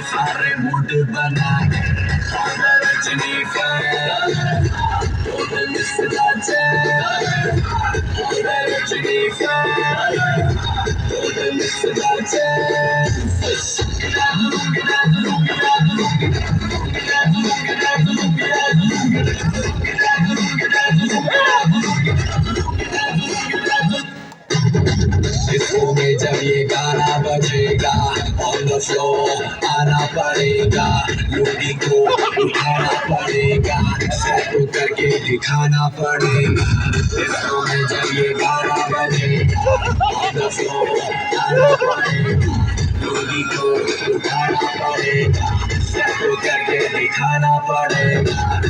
सारे मूड बना रजनी इसको में जब ये गाना बजेगा ऑन द फ्लोर आना पड़ेगा लोगी को उठाना पड़ेगा स्टेप करके दिखाना पड़ेगा इसको में जब ये गाना बजेगा ऑन द फ्लोर आना पड़ेगा लोगी को उठाना पड़ेगा स्टेप करके दिखाना पड़ेगा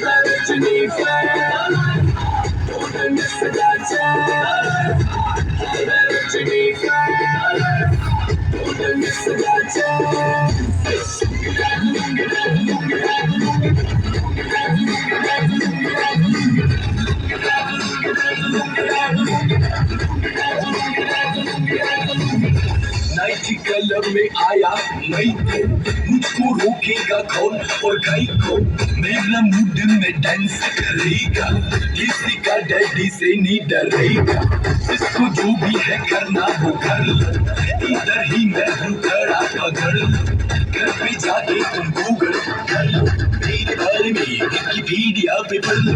Rajni fan don't miss that chance Rajini fan, don't miss that chance. Night colour में आया नहीं मुझको रोकेगा कौन और गाई को मेरा मूड में डांस करेगा किसी का डैडी से नहीं डरेगा इसको जो भी है करना वो कर लो इधर ही मैं हूँ खड़ा पकड़ लो घर पे जाके तुम गूगल कर लो मेरे बारे में विकिपीडिया पे पढ़ लो